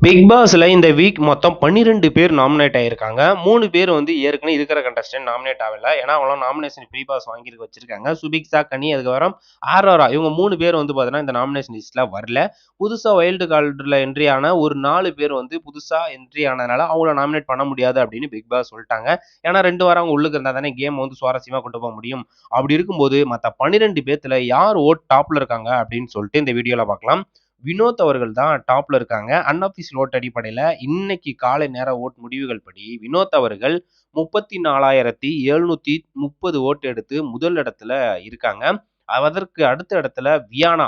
Big பாஸ்ல இந்த week மொத்தம் 12 பேர் நாமினேட் ஆயிருக்காங்க. 3 பேர் வந்து ஏற்கனவே இருக்கிற கண்டஸ்டன்ட் நாமினேட் ஆகல. ஏன்னா அவங்கலாம் நாமினேஷன் ப்ரீ பாஸ் வாங்கி வச்சிருக்காங்க. சுபிக்ஷா, கனி, அதுக்கப்புறம் ஆரோரா இவங்க 3 பேர் வந்து பார்த்தீங்கன்னா இந்த நாமினேஷன் லிஸ்ட்ல வரல. புதுசா வைல்டு கார்டுல என்ட்ரி ஆன ஒரு 4 பேர் வந்து புதுசா என்ட்ரி ஆனதுனால அவங்கள நாமினேட் பண்ண முடியாது அப்படின்னு பிக் பாஸ் சொல்லிட்டாங்க. ஏன்னா 2 வாரம் அவங்க உள்ளுக்கு இருந்தா தானே கேம் வந்து சுவாரஸ்யமா கொண்டு போக முடியும். அப்படி இருக்கும்போது மத்த 12 பேத்துல யார் டாப்ல இருக்காங்க அப்படின்னு சொல்லிட்டு இந்த வீடியோல பார்க்கலாம். வினோத் அவர்கள் தான் டாப்ல இருக்காங்க. அன்அஃபிஷியல் ஓட் அடிப்படையில இன்னைக்கு காலை நேர ஓட் முடிவுகள் படி வினோத் அவர்கள் 34,730 ஓட்டு எடுத்து முதல் இடத்துல இருக்காங்க. அதற்கு அடுத்த இடத்துல வியானா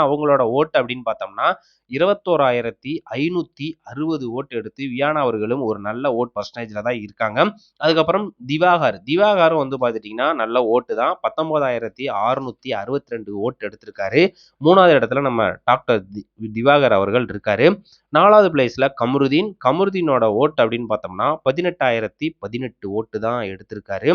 அவங்களோட ஓட்டு அப்படின்னு பார்த்தோம்னா 21,560 ஓட்டு எடுத்து வியானா அவர்களும் ஒரு நல்ல ஓட் பர்சன்டேஜ்ல தான் இருக்காங்க. அதுக்கப்புறம் திவாகரும் வந்து பார்த்துட்டீங்கன்னா நல்ல ஓட்டு தான். 19,662 ஓட்டு எடுத்திருக்காரு. 3வது இடத்துல நம்ம டாக்டர் திவாகர் அவர்கள் இருக்காரு. 4வது பிளேஸ்ல கமருதீனோட ஓட்டு அப்படின்னு பார்த்தோம்னா 18,018 ஓட்டு தான் எடுத்திருக்காரு.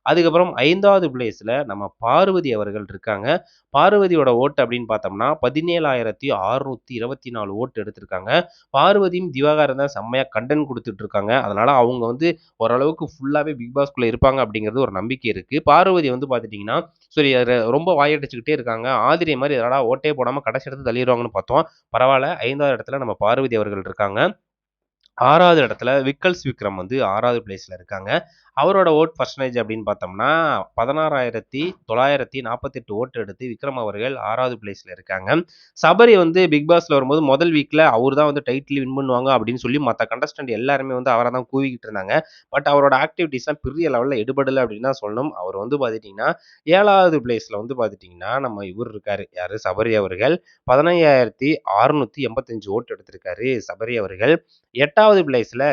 அதுக்கப்புறம் 5வது பிளேஸ்ல நம்ம பார்வதி அவர்கள் இருக்காங்க. பார்வதியோட ஓட்டு அப்படின்னு பார்த்தோம்னா 17,624 ஓட்டு எடுத்திருக்காங்க. பார்வதியும் திவாகரும் தான் செம்மையா கண்டென்ட் கொடுத்துட்டு இருக்காங்க. அதனால அவங்க வந்து ஓரளவுக்கு ஃபுல்லாவே பிக் பாஸ்குள்ள இருப்பாங்க அப்படிங்கிறது ஒரு நம்பிக்கை இருக்கு. பார்வதி வந்து பார்த்துட்டீங்கன்னா சரி ரொம்ப வாயடிச்சுக்கிட்டே இருக்காங்க. ஆதிரை மாதிரி எதனா ஓட்டே போடாம கடைசி இடத்துல தள்ளிடுவாங்கன்னு பார்த்தோம். பரவாயில்ல. 5வது இடத்துல நம்ம பார்வதி அவர்கள் இருக்காங்க. 6வது இடத்துல விக்கல்ஸ் விக்ரம் வந்து 6வது பிளேஸ்ல இருக்காங்க. அவரோட ஓட் பர்சன்டேஜ் அப்படின்னு பார்த்தோம்னா 16,948 ஓட்டு எடுத்து விக்ரம் அவர்கள் 6வது பிளேஸ்ல இருக்காங்க. சபரி வந்து பிக் பாஸ்ல வரும்போது முதல் வீக்ல அவர் தான் வந்து டைட்டில் வின் பண்ணுவாங்க அப்படின்னு சொல்லி மற்ற கண்டஸ்டன்ட் எல்லாருமே வந்து அவரை தான் கூவிக்கிட்டு இருந்தாங்க. பட் அவரோட ஆக்டிவிட்டிஸ்லாம் பெரிய லெவலில் எடுபடலை அப்படின்னு தான் சொல்லணும். அவர் வந்து பார்த்துட்டிங்கன்னா 7வது பிளேஸ்ல வந்து பார்த்துட்டிங்கன்னா நம்ம இவர் இருக்காரு யாரு சபரி அவர்கள் 15,685 ஓட்டு எடுத்திருக்காரு சபரி அவர்கள். 8வது பிளேஸ்ல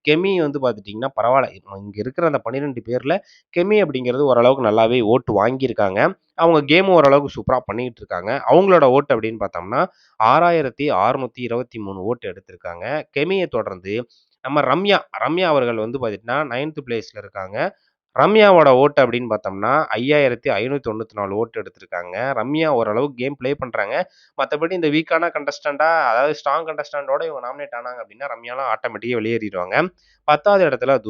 கெமி வந்து பார்த்துட்டிங்கன்னா பரவாயில்ல. இங்க இருக்கிற அந்த 12 பேர்ல கெமி அப்படிங்கிறது ஓரளவுக்கு நல்லாவே ஓட்டு வாங்கியிருக்காங்க. அவங்க கேமும் ஓரளவுக்கு சூப்பரா பண்ணிக்கிட்டு இருக்காங்க. அவங்களோட ஓட்டு அப்படின்னு பார்த்தோம்னா 6,623 ஓட்டு எடுத்திருக்காங்க. கெமியை தொடர்ந்து நம்ம ரம்யா அவர்கள் வந்து பார்த்தீங்கன்னா 9த் பிளேஸ்ல இருக்காங்க. ரம்யாவோட ஓட்டு அப்படின்னு பார்த்தோம்னா 5,594 ஓட்டு எடுத்திருக்காங்க. ரம்யா ஓரளவுக்கு கேம் ப்ளே பண்றாங்க. மத்தபடி இந்த வீக்கான கண்டஸ்டன்ட்டா அதாவது ஸ்ட்ராங் கண்டஸ்டன்ட்டோட இவங்க நாமினேட் ஆனாங்க அப்படின்னா ரம்யாலாம் ஆட்டோமேட்டிக்கா வெளியேறிருவாங்க. 10வது இடத்துல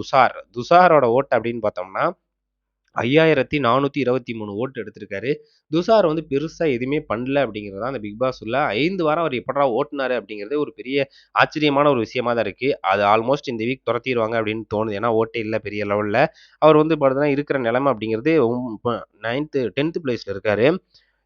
துஷாரோட ஓட்டு அப்படின்னு பார்த்தோம்னா 5,423 ஓட்டு எடுத்திருக்காரு. துஷார் வந்து பெருசா எதுவுமே பண்ணல அப்படிங்கிறது தான் அந்த பிக் பாஸ் உள்ள 5 வாரம் அவர் எப்படிடா ஓட்டுனாரு அப்படிங்கிறது ஒரு பெரிய ஆச்சரியமான ஒரு விஷயமா தான் இருக்கு. அது ஆல்மோஸ்ட் இந்த வீக் துரத்திருவாங்க அப்படின்னு தோணுது. ஏன்னா ஓட்டே இல்ல பெரிய லெவல்ல. அவர் வந்து பார்த்தீங்கன்னா இருக்கிற நிலைமை அப்படிங்கிறது 10th பிளேஸ்ல இருக்காரு.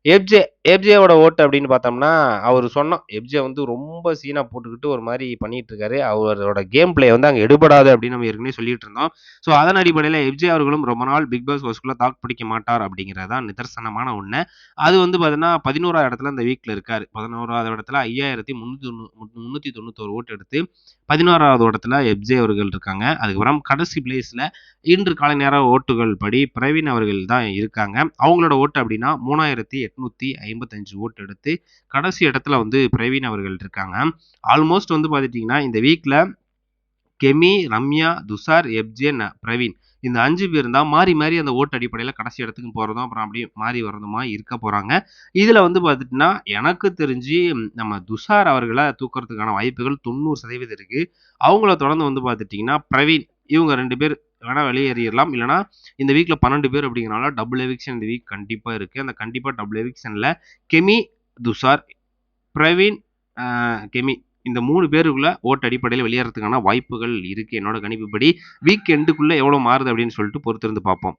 எஃப்ஜேவோட ஓட்டு அப்படின்னு பார்த்தோம்னா, அவரு சொன்னோம். எஃப்ஜே வந்து ரொம்ப சீனா போட்டுக்கிட்டு ஒரு மாரி பண்ணிட்டு இருக்காரு. அவரோட கேம் பிளே வந்து அங்க எடுபடாது அப்படின்னு நம்ம ஏற்கனவே சொல்லிட்டு இருந்தோம். ஸோ அதன் அடிப்படையில எஃப்ஜே அவர்களும் ரொம்ப நாள் பிக் பாஸ் ஹவுஸ்க்குள்ள தாக்கு பிடிக்க மாட்டார் அப்படிங்கிறது தான் நிதர்சனமான உண்மை. அது வந்து பார்த்தீங்கன்னா 11வது இடத்துல இந்த வீக்ல இருக்காரு. 11வது இடத்துல 5,391 ஓட்டு எடுத்து 11வது இடத்துல எஃப்ஜே அவர்கள் இருக்காங்க. அதுக்கப்புறம் கடைசி பிளேஸ்ல இன்று காலை நேர ஓட்டுகள் படி பிரவீன் அவர்கள் தான் இருக்காங்க. அவங்களோட ஓட்டு அப்படின்னா 3,855 ஓட்டு எடுத்து கடைசி இடத்துல வந்து பிரவீன் அவர்கள் இருக்காங்க. ஆல்மோஸ்ட் வந்து பார்த்துட்டீங்கன்னா இந்த வீக்ல கெமி, ரம்யா, துஷார், எஃப்ஜே, பிரவீன் இந்த 5 பேர் தான் மாறி மாறி அந்த ஓட்டு அடிப்படையில கடைசி இடத்துக்கு போறதும் அப்புறம் அப்படியே மாறி வரதுமா இருக்க போறாங்க. இதுல வந்து பார்த்துட்டீங்கன்னா எனக்கு தெரிஞ்சு நம்ம துஷார் அவர்களை தூக்குறதுக்கான வாய்ப்புகள் 90% இருக்கு. அவங்கள தொடர்ந்து வந்து பார்த்துட்டீங்கன்னா பிரவீன் இவங்க 2 பேர் வேணா வெளியேறிடலாம். இல்லைன்னா இந்த வீக்ல 12 பேர் அப்படிங்கிறனால டபுள் எவிக்ஷன் இந்த வீக் கண்டிப்பா இருக்கு. அந்த கண்டிப்பா டபுள் எவிக்ஷன்ல கெமி, துஷார், பிரவீன், கெமி இந்த 3 பேருக்குள்ள ஓட்டு அடிப்படையில் வெளியேறதுக்கான வாய்ப்புகள் இருக்கு என்னோட கணிப்புப்படி. வீக் எண்டுக்குள்ள எவ்வளவு மாறுது அப்படின்னு சொல்லிட்டு பொறுத்திருந்து பார்ப்போம்.